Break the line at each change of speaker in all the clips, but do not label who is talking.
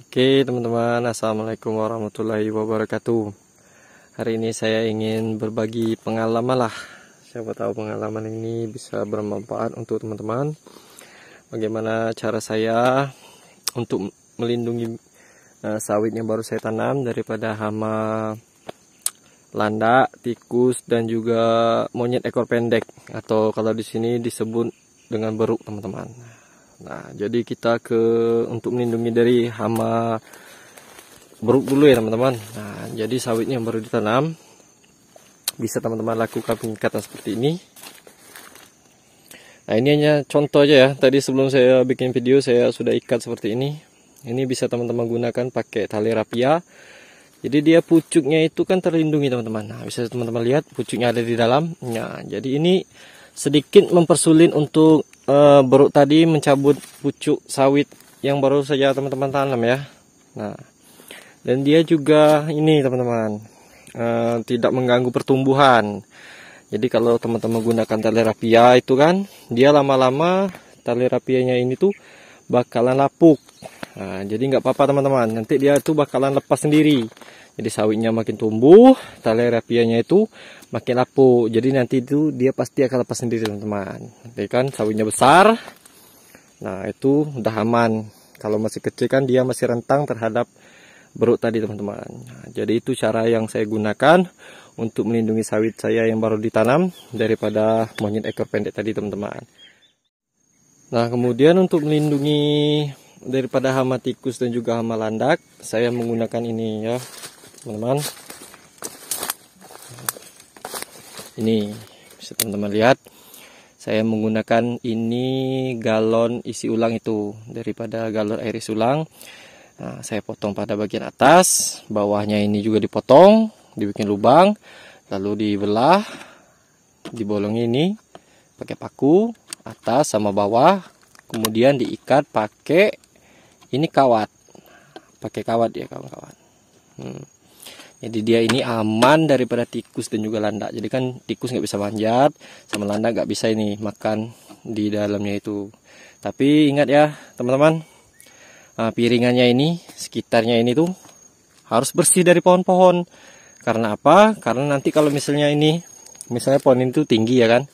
Oke teman-teman, assalamualaikum warahmatullahi wabarakatuh. Hari ini saya ingin berbagi pengalaman lah. Siapa tahu pengalaman ini bisa bermanfaat untuk teman-teman. Bagaimana cara saya untuk melindungi sawit yang baru saya tanam daripada hama landak, tikus, dan juga monyet ekor pendek, atau kalau di sini disebut dengan beruk teman-teman. Nah, jadi kita untuk melindungi dari hama beruk dulu ya teman-teman. Nah, jadi sawitnya yang baru ditanam bisa teman-teman lakukan pengikatan seperti ini. Nah, ini hanya contoh aja ya. Tadi sebelum saya bikin video saya sudah ikat seperti ini. Ini bisa teman-teman gunakan pakai tali rapia. Jadi dia pucuknya itu kan terlindungi teman-teman. Nah, bisa teman-teman lihat pucuknya ada di dalam. Nah, jadi ini sedikit mempersulit untuk beruk tadi mencabut pucuk sawit yang baru saja teman-teman tanam ya. Nah, dan dia juga ini teman-teman tidak mengganggu pertumbuhan. Jadi kalau teman-teman gunakan tali rapia itu kan dia lama-lama tali rapianya ini tuh bakalan lapuk. Nah, jadi nggak apa-apa teman-teman, nanti dia tuh bakalan lepas sendiri. Jadi sawitnya makin tumbuh, tali rapianya itu makin lapuk. Jadi nanti itu dia pasti akan lepas sendiri teman-teman. Nanti kan sawitnya besar, nah itu udah aman. Kalau masih kecil kan dia masih rentang terhadap beruk tadi teman-teman. Nah, jadi itu cara yang saya gunakan untuk melindungi sawit saya yang baru ditanam daripada monyet ekor pendek tadi teman-teman. Nah, kemudian untuk melindungi daripada hama tikus dan juga hama landak, saya menggunakan ini ya teman-teman. Ini bisa teman-teman lihat, saya menggunakan ini galon isi ulang itu daripada galon air isi ulang. Nah, saya potong pada bagian atas, bawahnya ini juga dipotong, dibikin lubang, lalu dibelah, dibolong ini pakai paku atas sama bawah, kemudian diikat pakai ini kawat, pakai kawat ya kawan-kawan. Jadi dia ini aman daripada tikus dan juga landak. Jadi kan tikus nggak bisa manjat, sama landak nggak bisa ini makan di dalamnya itu. Tapi ingat ya teman-teman, piringannya ini, sekitarnya ini tuh harus bersih dari pohon-pohon. Karena apa? Karena nanti kalau misalnya pohon ini tuh tinggi ya kan.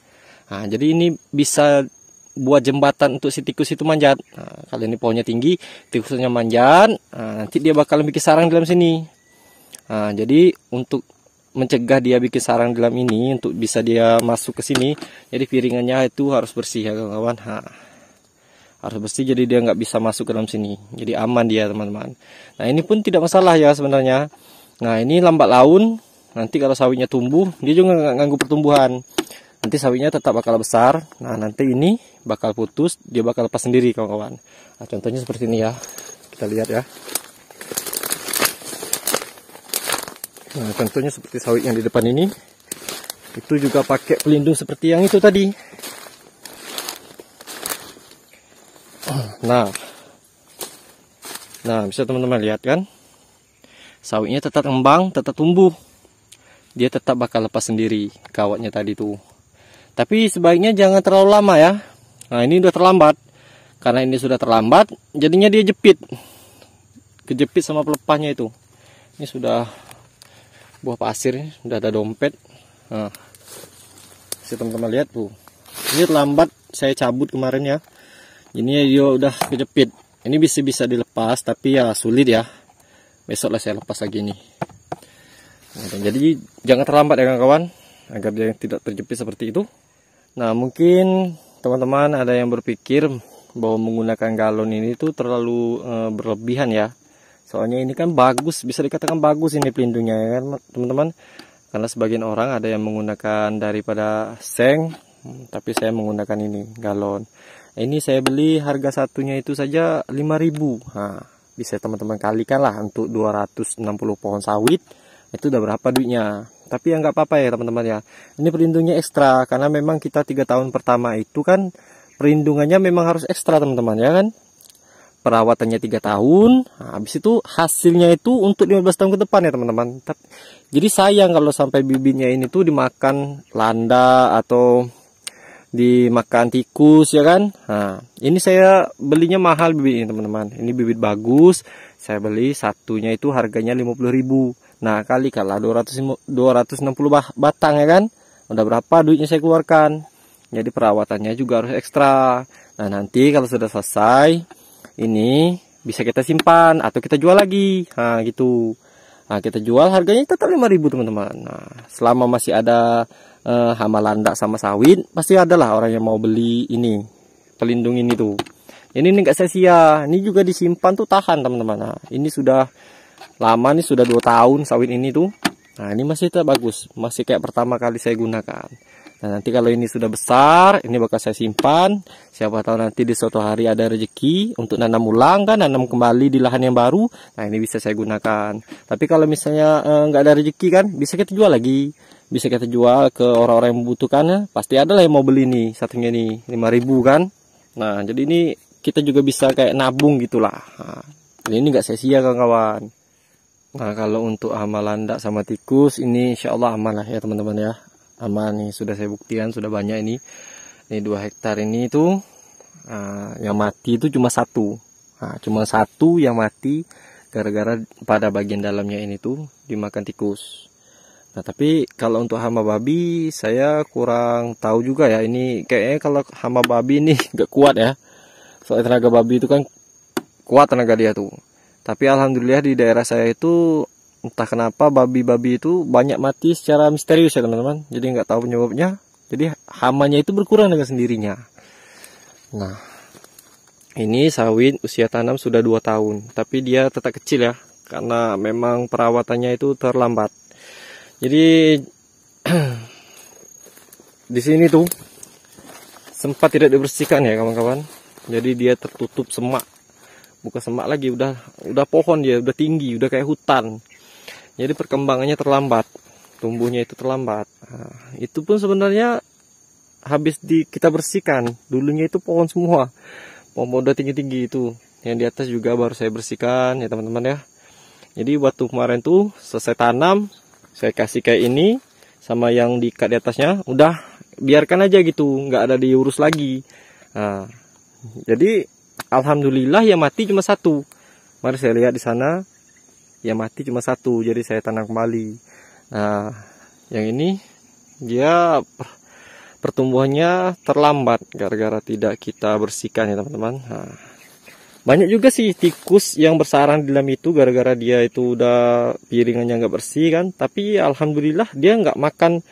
Nah, jadi ini bisa buat jembatan untuk si tikus itu manjat. Nah, kalau ini pohonnya tinggi, tikusnya manjat, nanti dia bakal bikin sarang di dalam sini. Nah, jadi untuk mencegah dia bikin sarang di dalam ini, untuk bisa dia masuk ke sini, jadi piringannya itu harus bersih ya kawan-kawan. Harus bersih, jadi dia nggak bisa masuk ke dalam sini. Jadi aman dia teman-teman. Nah, ini pun tidak masalah ya sebenarnya. Nah, ini lambat laun, nanti kalau sawitnya tumbuh, dia juga nggak ganggu pertumbuhan. Nanti sawitnya tetap bakal besar. Nah, nanti ini bakal putus, dia bakal lepas sendiri kawan-kawan. Nah, contohnya seperti ini ya. Kita lihat ya. Nah, contohnya seperti sawit yang di depan ini. Itu juga pakai pelindung seperti yang itu tadi. Nah, bisa teman-teman lihat kan? Sawitnya tetap ngembang, tetap tumbuh. Dia tetap bakal lepas sendiri kawatnya tadi tuh. Tapi sebaiknya jangan terlalu lama ya. Nah, ini udah terlambat. Karena ini sudah terlambat, jadinya dia jepit. Kejepit sama pelepahnya itu. Ini sudah buah pasir, sudah ada dompet. Nah, bisa teman-teman lihat tuh. Ini terlambat saya cabut kemarin ya. Ini dia udah kejepit. Ini bisa dilepas, tapi ya sulit ya. Besok lah saya lepas lagi nih. Nah, jadi jangan terlambat ya kawan-kawan, agar dia tidak terjepit seperti itu. Nah, mungkin teman-teman ada yang berpikir bahwa menggunakan galon ini tuh terlalu berlebihan ya. Soalnya ini kan bagus, bisa dikatakan bagus ini pelindungnya ya kan teman-teman. Karena sebagian orang ada yang menggunakan daripada seng, tapi saya menggunakan ini galon. Ini saya beli harga satunya itu saja 5.000. Nah, bisa teman-teman kalikan lah untuk 260 pohon sawit. Itu udah berapa duitnya. Tapi ya nggak apa-apa ya teman-teman ya. Ini perlindungnya ekstra karena memang kita 3 tahun pertama itu kan perlindungannya memang harus ekstra teman-teman ya kan. Perawatannya 3 tahun, nah, habis itu hasilnya itu untuk 15 tahun ke depan ya teman-teman. Jadi sayang kalau sampai bibitnya ini tuh dimakan landa atau dimakan tikus ya kan. Nah, ini saya belinya mahal bibit ini teman-teman. Ini bibit bagus. Saya beli satunya itu harganya 50.000. Nah, kali kalah 260 batang ya kan. Udah berapa duitnya saya keluarkan. Jadi perawatannya juga harus ekstra. Nah, nanti kalau sudah selesai ini bisa kita simpan atau kita jual lagi. Nah, gitu. Nah, kita jual harganya tetap 5.000 teman-teman. Nah, selama masih ada hama landak sama sawit, pasti adalah orang yang mau beli ini pelindung ini tuh. Ini enggak sia-sia. Ini juga disimpan tuh tahan teman-teman. Nah, ini sudah lama nih, sudah 2 tahun sawit ini tuh. Nah, ini masih tetap bagus, masih kayak pertama kali saya gunakan. Nah, nanti kalau ini sudah besar, ini bakal saya simpan. Siapa tahu nanti di suatu hari ada rezeki untuk nanam ulang kan, nanam kembali di lahan yang baru. Nah, ini bisa saya gunakan. Tapi kalau misalnya nggak ada rezeki kan, bisa kita jual lagi. Bisa kita jual ke orang-orang yang membutuhkannya. Pasti ada lah yang mau beli nih, satunya nih 5.000 kan. Nah, jadi ini kita juga bisa kayak nabung gitulah. Nah, ini nggak sia-sia kawan-kawan. Nah, kalau untuk hama landak sama tikus ini insya Allah aman lah ya teman-teman ya. Aman nih, sudah saya buktikan, sudah banyak ini 2 hektar ini tuh yang mati itu cuma 1. Nah, cuma 1 yang mati gara-gara pada bagian dalamnya ini tuh dimakan tikus. Nah, tapi kalau untuk hama babi saya kurang tahu juga ya. Ini kayaknya kalau hama babi ini gak kuat ya. Soalnya tenaga babi itu kan kuat tenaga dia tuh. Tapi alhamdulillah di daerah saya itu entah kenapa babi-babi itu banyak mati secara misterius ya teman-teman. Jadi nggak tahu penyebabnya. Jadi hamanya itu berkurang dengan sendirinya. Nah, ini sawit usia tanam sudah 2 tahun. Tapi dia tetap kecil ya. Karena memang perawatannya itu terlambat. Jadi di sini tuh sempat tidak dibersihkan ya kawan-kawan. Jadi dia tertutup semak. Bukan semak lagi, udah pohon dia, udah tinggi, udah kayak hutan. Jadi perkembangannya terlambat, tumbuhnya itu terlambat. Nah, itu pun sebenarnya habis kita bersihkan. Dulunya itu pohon semua, pohon udah tinggi-tinggi itu. Yang di atas juga baru saya bersihkan ya teman-teman ya. Jadi waktu kemarin tuh selesai tanam, saya kasih kayak ini sama yang diikat di atasnya, udah biarkan aja gitu, nggak ada diurus lagi. Nah, jadi alhamdulillah yang mati cuma 1. Mari saya lihat di sana. Yang mati cuma 1, jadi saya tanam kembali. Nah, yang ini dia pertumbuhannya terlambat gara-gara tidak kita bersihkan ya teman-teman. Nah, banyak juga sih tikus yang bersarang di dalam itu gara-gara dia itu udah piringannya nggak bersih kan. Tapi alhamdulillah dia nggak makan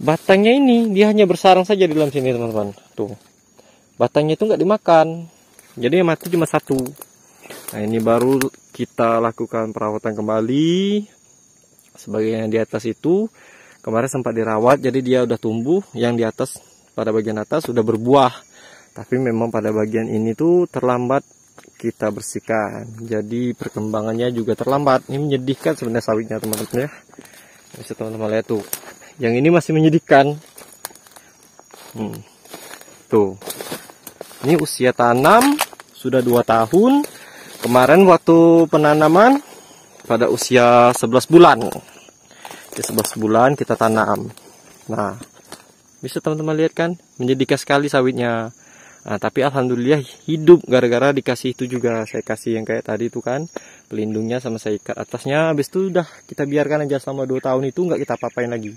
batangnya ini, dia hanya bersarang saja di dalam sini teman-teman. Tuh, batangnya itu nggak dimakan. Jadi yang mati cuma 1. Nah, ini baru kita lakukan perawatan kembali. Sebagian yang di atas itu kemarin sempat dirawat, jadi dia udah tumbuh. Yang di atas, pada bagian atas sudah berbuah. Tapi memang pada bagian ini tuh terlambat kita bersihkan. Jadi perkembangannya juga terlambat. Ini menyedihkan sebenarnya sawitnya teman-teman ya. Bisa teman-teman lihat tuh. Yang ini masih menyedihkan. Tuh. Ini usia tanam sudah 2 tahun. Kemarin waktu penanaman pada usia 11 bulan. Di 11 bulan kita tanam. Nah, bisa teman-teman lihat kan, menyedihkan sekali sawitnya. Nah, tapi alhamdulillah hidup gara-gara dikasih itu juga. Saya kasih yang kayak tadi itu kan, pelindungnya sama saya ikat atasnya. Habis itu udah kita biarkan aja selama 2 tahun itu, nggak kita apa-apain lagi.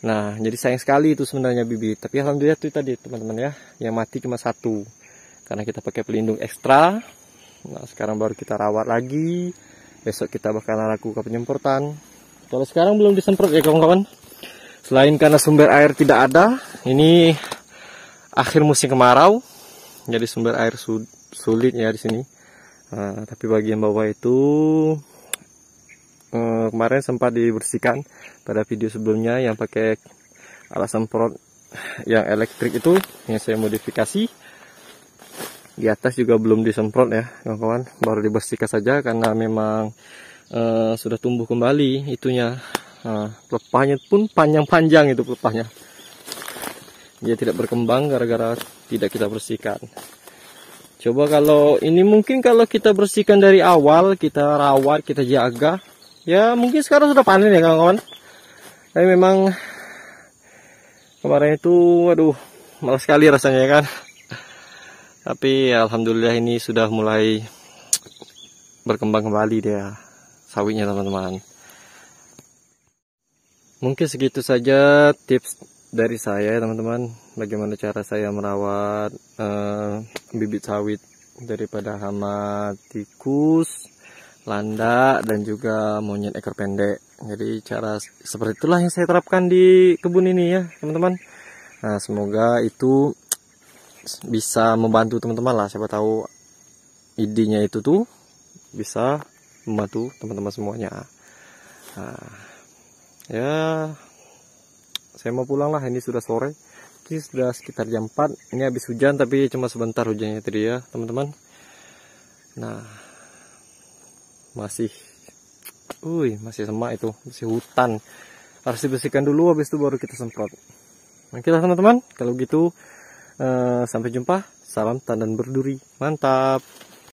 Nah, jadi sayang sekali itu sebenarnya bibit. Tapi alhamdulillah itu tadi teman-teman ya, yang mati cuma 1. Karena kita pakai pelindung ekstra. Nah, sekarang baru kita rawat lagi. Besok kita bakalan lakukan penyemprotan. Kalau sekarang belum disemprot ya kawan-kawan. Selain karena sumber air tidak ada, ini akhir musim kemarau. Jadi sumber air sulit ya di sini. Nah, tapi bagian bawah itu kemarin sempat dibersihkan pada video sebelumnya yang pakai alat semprot yang elektrik itu yang saya modifikasi. Di atas juga belum disemprot ya kawan-kawan, baru dibersihkan saja karena memang sudah tumbuh kembali itunya. Pelepahnya pun panjang-panjang itu pelepahnya. Dia tidak berkembang gara-gara tidak kita bersihkan. Coba kalau ini mungkin kalau kita bersihkan dari awal, kita rawat, kita jaga, ya mungkin sekarang sudah panen ya kawan-kawan. Tapi memang kemarin itu, waduh, malas sekali rasanya kan. Tapi alhamdulillah ini sudah mulai berkembang kembali dia sawitnya teman-teman. Mungkin segitu saja tips dari saya teman-teman, bagaimana cara saya merawat bibit sawit daripada hama tikus, landak, dan juga monyet ekor pendek. Jadi cara seperti itulah yang saya terapkan di kebun ini ya teman-teman. Nah, semoga itu bisa membantu teman-teman lah, siapa tahu idenya itu tuh bisa membantu teman-teman semuanya. Nah, ya saya mau pulang lah, ini sudah sore, ini sudah sekitar jam 4. Ini habis hujan tapi cuma sebentar hujannya tadi ya teman-teman. Nah, masih semak itu, masih hutan, harus dibersihkan dulu, habis itu baru kita semprot. Oke lah teman-teman, kalau gitu sampai jumpa, salam tandan berduri, mantap.